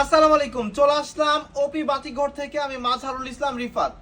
আসসালামু আলাইকুম, চলে আসলাম ওপি বাতিঘর থেকে। আমি মাঝহারুল ইসলাম রিফাত।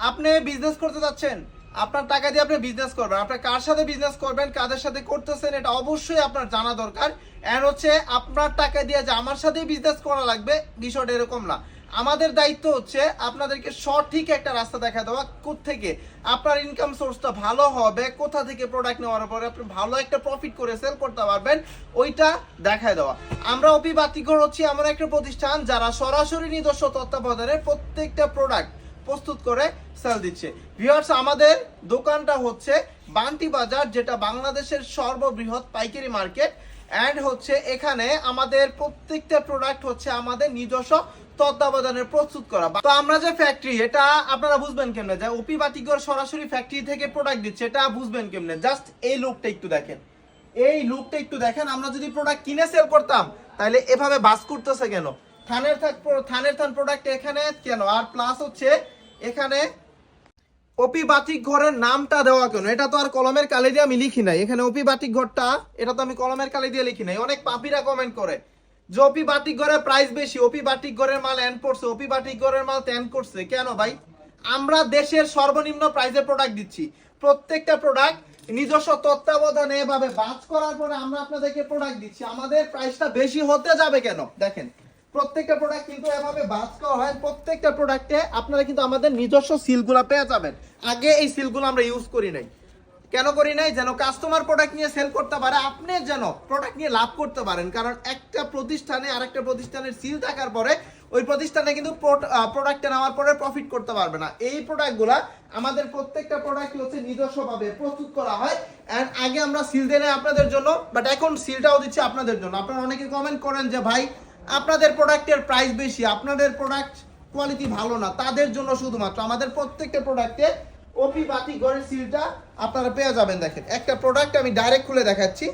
আপনি বিজনেস করতে যাচ্ছেন, আপনার টাকা দিয়ে আপনি বিজনেস করবেন। আপনি কার সাথে বিজনেস করবেন, কাদের সাথে করতেছেন, এটা অবশ্যই আপনার জানা দরকার। এন্ড হচ্ছে আপনার টাকা দিয়ে যে আমার সাথেই বিজনেস করা লাগবে, বিষয়টা এরকম না। আমাদের দায়িত্ব হচ্ছে আপনাদেরকে সঠিক একটা রাস্তা দেখা দেওয়া, কোত্থেকে আপনার ইনকাম সোর্সটা ভালো হবে, কোথা থেকে প্রোডাক্ট নেওয়ার পরে আপনি ভালো একটা প্রফিট করে সেল করতে পারবেন, ওইটা দেখায় দেওয়া। আমরা ওপি বাতিঘর হচ্ছে এমন একটা প্রতিষ্ঠান যারা সরাসরি নিজস্ব তত্ত্বাবধানে প্রত্যেকটা প্রোডাক্ট প্রস্তুত করে সেল দিচ্ছে। ভিউয়ার্স, আমাদের দোকানটা হচ্ছে বান্টি বাজার, যেটা বাংলাদেশের সর্ববৃহৎ পাইকারি মার্কেট। অ্যান্ড হচ্ছে এখানে আমাদের প্রত্যেকটা প্রোডাক্ট হচ্ছে আমাদের নিজস্ব তত্ত্বাবধানে প্রস্তুত করা। তো আমরা যে ফ্যাক্টরি, এটা আপনারা বুঝবেন কেমনে যে ওপি বাতিঘর সরাসরি ফ্যাক্টরি থেকে প্রোডাক্ট দিচ্ছে, এটা বুঝবেন কেমনে? জাস্ট এই লুকটা একটু দেখেন, এই লুকটা একটু দেখেন। আমরা যদি প্রোডাক্ট কিনে সেল করতাম তাহলে এভাবে বাস করতেছে কেন? থানের থান প্রোডাক্ট এখানে কেন? আর প্লাস হচ্ছে এখানে ওপি বাতিক ঘরের নামটা দেওয়া কেন? এটা তো আর কলমের কালি দিয়ে আমি লিখি নাই। এখানে ওপি বাতিক ঘরটা, এটা তো আমি কলমের কালি দিয়ে লিখি নাই। অনেক পাপিরা কমেন্ট করে যে ওপি বাতিক ঘরের প্রাইস বেশি, ওপি বাতিক ঘরের মাল এন্ড করছে, ওপি বাতিক ঘরের মাল ত্যান করছে। কেন ভাই? আমরা দেশের সর্বনিম্ন প্রাইসে প্রোডাক্ট দিচ্ছি। প্রত্যেকটা প্রোডাক্ট নিজস্ব তত্ত্বাবধানে এভাবে বাজ করার পরে আমরা আপনাদেরকে প্রোডাক্ট দিচ্ছি। আমাদের প্রাইসটা বেশি হতে যাবে কেন? দেখেন, প্রত্যেকটা প্রোডাক্ট কিন্তু এভাবে বাজ করা হয়। প্রত্যেকটা প্রোডাক্টে আপনারা কিন্তু আমাদের নিজস্ব সিলগুলো পেয়ে যাবেন। আগে এই সিলগুলো আমরা ইউজ করি নাই। কেন করি নাই? যেন কাস্টমার প্রোডাক্ট নিয়ে সেল করতে পারে, আপনি যেন প্রোডাক্ট নিয়ে লাভ করতে পারেন। কারণ একটা প্রতিষ্ঠানে আরেকটা প্রতিষ্ঠানের সিল থাকার পরে ওই প্রতিষ্ঠানে কিন্তু প্রোডাক্টটা নেওয়ার পরে প্রফিট করতে পারবে না। এই প্রোডাক্টগুলা আমাদের প্রত্যেকটা প্রোডাক্ট হচ্ছে নিজস্বভাবে প্রস্তুত করা হয়। এন্ড আগে আমরা সিল দেই আপনাদের জন্য, বাট এখন সিলটাও দিচ্ছি আপনাদের জন্য। আপনারা অনেকে কমেন্ট করেন যে ভাই আপনাদের প্রোডাক্টের প্রাইস বেশি, আপনাদের প্রোডাক্ট কোয়ালিটি ভালো না, তাদের জন্য শুধুমাত্র আমাদের প্রত্যেকটা প্রোডাক্টে ওপি বাতিঘরের সিলটা আপনারা পেয়ে যাবেন। দেখেন, একটা প্রোডাক্ট আমি ডাইরেক্ট খুলে দেখাচ্ছি,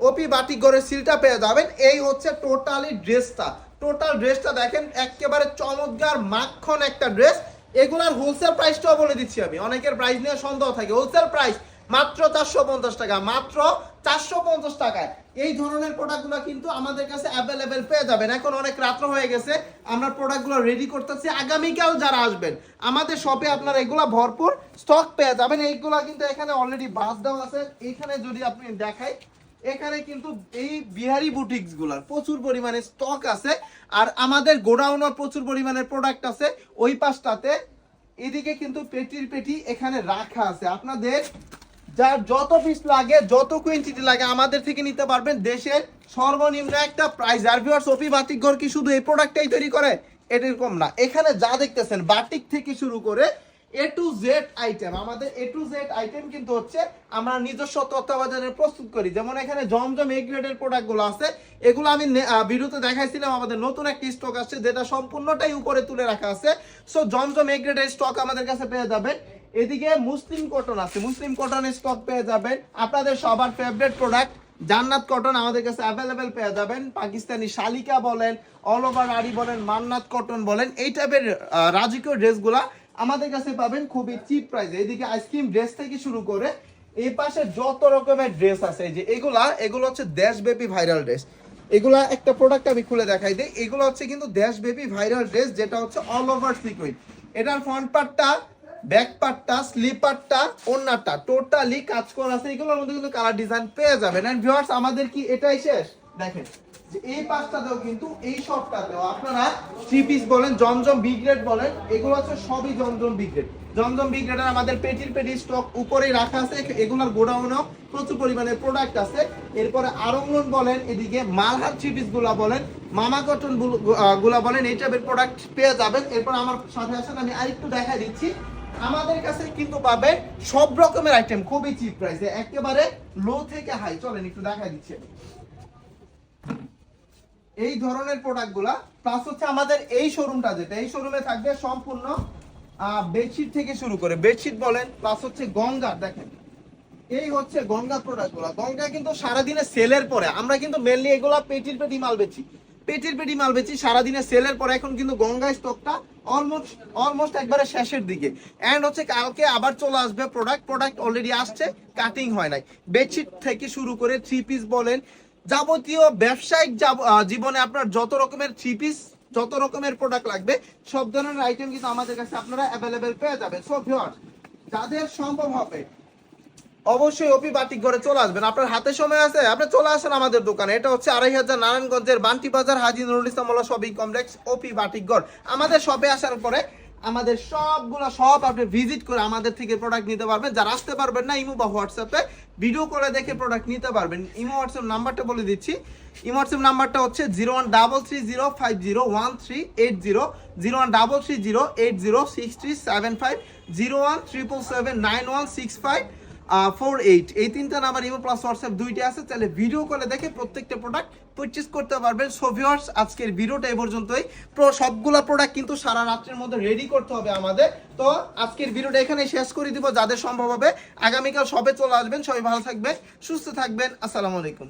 ওপি বাতিঘরের সিলটা পেয়ে যাবেন। এই হচ্ছে টোটালি ড্রেসটা, টোটাল ড্রেসটা দেখেন, একেবারে চমৎকার মাখন একটা ড্রেস। এগুলার হোলসেল প্রাইসটাও বলে দিচ্ছি আমি, অনেকের প্রাইস নিয়ে সন্দেহ থাকে। হোলসেল প্রাইস মাত্র 450 টাকা, মাত্র 450 টাকায় এই ধরনের প্রোডাক্টগুলো কিন্তু আমাদের কাছে অ্যাভেলেবেল পেয়ে যাবেন। এখন অনেক রাত্র হয়ে গেছে, আমরা প্রোডাক্টগুলো রেডি করতেছি। আগামীকাল যারা আসবেন আমাদের শপে আপনারা এগুলা ভরপুর স্টক পেয়ে যাবেন। এইগুলা কিন্তু এখানে অলরেডি বাস দেওয়া আছে। এখানে যদি আপনি দেখাই, এখানে কিন্তু এই বিহারি বুটিক্স গুলার প্রচুর পরিমাণে স্টক আছে। আর আমাদের গোডাউনের প্রচুর পরিমাণে প্রোডাক্ট আছে ওই পাশটাতে। এদিকে কিন্তু পেটির পেটি এখানে রাখা আছে। আপনাদের যার যত পিস লাগে, যত কোয়ান্টিটি লাগে আমাদের থেকে নিতে পারবেন দেশের সর্বনিম্ন একটা প্রাইস। আর ভিউয়ার্স, ওপি বাতিক ঘর কি শুধু এই প্রোডাক্টটাই তৈরি করে? এরকম না। এখানে যা দেখতেছেন বাটিক থেকে শুরু করে এ টু জেড আইটেম, আমাদের এ টু জেড আইটেম কিন্তু হচ্ছে আমরা নিজস্ব তত্ত্বাবধানে প্রস্তুত করি। যেমন এখানে জমজম এ গ্রেডের প্রোডাক্টগুলো আছে, এগুলো আমি ভিডিওতে দেখাইছিলাম। আমাদের নতুন একটা স্টক আসছে যেটা সম্পূর্ণটাই উপরে তুলে রাখা আছে। সো জমজম এ গ্রেডের স্টক আমাদের কাছে পেয়ে যাবেন। এদিকে মুসলিম কটন আছে, মুসলিম কটনের স্টক পেয়ে যাবেন। আপনাদের সবার ফেভারিট প্রোডাক্ট জান্নাত কটন আমাদের কাছে অ্যাভেলেবেল পেয়ে যাবেন। পাকিস্তানি শালিকা বলেন, অল ওভার আড়ি বলেন, মান্নাত কটন বলেন, এই টাইপের রাজকীয় ড্রেসগুলা আমাদের কাছে পাবেন খুবই চিপ প্রাইসে। এদিকে আইসক্রিম ড্রেস থেকে শুরু করে এই পাশে যত রকমের ড্রেস আছে, এই যে এগুলো হচ্ছে দেশব্যাপী ভাইরাল ড্রেস। এগুলা একটা প্রোডাক্ট আমি খুলে দেখাই দিই। এগুলো হচ্ছে কিন্তু দেশব্যাপী ভাইরাল ড্রেস, যেটা হচ্ছে অল ওভার সিকুইন। এটার ফ্রন্ট পার্টটা, ব্যাক পার্টটা, স্লিপারটা, ওন্নাটা টোটালি কাজ করা আছে। এগুলোর মধ্যে কিন্তু কালার ডিজাইন পেয়ে যাবেন। এন্ড ভিউয়ার্স, আমাদের কি এটাই শেষ? দেখেন এই পাঁচটাতেও কিন্তু এই সবটাতেও আপনারা থ্রি পিস বলেন, জমজম বি গ্রেড বলেন, এগুলো হচ্ছে সবই জমজম বি গ্রেড। জমজম বি গ্রেডের আমাদের পেটির পেটি স্টক উপরেই রাখা আছে। এগুলোর গোডাউনেও প্রচুর পরিমাণে প্রোডাক্ট আছে। এরপরে আরংলন বলেন, এদিকে মালহার থ্রি পিস গুলা বলেন, মামা কটন গুলা বলেন, এই টাইপের প্রোডাক্ট পেয়ে যাবেন। এরপর আমার সাথে আসেন, আমি আরেকটু দেখা দিচ্ছি। আমাদের কাছে কিন্তু পাবেন সব রকমের আইটেম খুবই চিপ প্রাইসে, একেবারে লো থেকে হাই। চলেন একটু দেখা দিচ্ছি এই ধরনের প্রোডাক্টগুলা। প্লাস হচ্ছে আমাদের এই শোরুমটা, যেটা এই শোরুমে থাকবে সম্পূর্ণ বেডশিট থেকে শুরু করে, বেডশিট বলেন, প্লাস হচ্ছে গঙ্গা। দেখেন এই হচ্ছে গঙ্গা প্রোডাক্টগুলা। গঙ্গা কিন্তু সারাদিনে সেলের পরে আমরা কিন্তু মেনলি এগুলা পেটির পেটি মাল বেচি, পেটির পেটি মাল বেচি সারাদিনে সেলের পরে। এখন কিন্তু গঙ্গা স্টকটা অলমোস্ট একবারে শেষের দিকে। এন্ড হচ্ছে কালকে আবার চলে আসবে প্রোডাক্ট অলরেডি আসছে, কাটিং হয় নাই। বেডশিট থেকে শুরু করে থ্রি পিস বলেন, যাবতীয় ব্যবসায়িক জীবনে আপনার যত রকমের থ্রি পিস যত রকমের প্রোডাক্ট লাগবে সব ধরনের আইটেম কিন্তু আমাদের কাছে আপনারা অ্যাভেলেবেল পেয়ে যাবেন। সো ভিউয়ার্স, যাদের সম্ভব হবে অবশ্যই ওপি বাটিক ঘরে চলে আসবেন। আপনার হাতে সময় আছে, আপনি চলে আসেন আমাদের দোকানে। এটা হচ্ছে 2500 নারায়ণগঞ্জের বান্টি বাজার হাজী নুরুল ইসলাম মোল্লা শপিং কমপ্লেক্স, ওপি বাটিক ঘর। আমাদের শপে আসার পরে আমাদের সবগুলো সব আপনি ভিজিট করে আমাদের থেকে প্রোডাক্ট নিতে পারবেন। যারা আসতে পারবেন না, ইমো বা হোয়াটসঅ্যাপে ভিডিও করে দেখে প্রোডাক্ট নিতে পারবেন। ইমো হোয়াটসঅ্যাপ নাম্বারটা বলে দিচ্ছি। ইমো হোয়াটসঅ্যাপ নাম্বারটা হচ্ছে 0133050800, 013308063750, 01777916548। এই তিনটা নাম্বার ইমো প্লাস হোয়াটসঅ্যাপ দুইটা আছে, তাহলে ভিডিও করে দেখে প্রত্যেকটা প্রোডাক্ট পারচেজ করতে পারবেন। সো ভিউয়ার্স, আজকের ভিডিওটা এই পর্যন্তই। সবগুলা প্রোডাক্ট কিন্তু সারা রাত্রের মধ্যে রেডি করতে হবে আমাদের। তো আজকের ভিডিওটা এখানে শেষ করে দিব। যাদের সম্ভব হবে আগামীকাল সবে চলে আসবেন। সবাই ভালো থাকবেন, সুস্থ থাকবেন। আসসালামু আলাইকুম।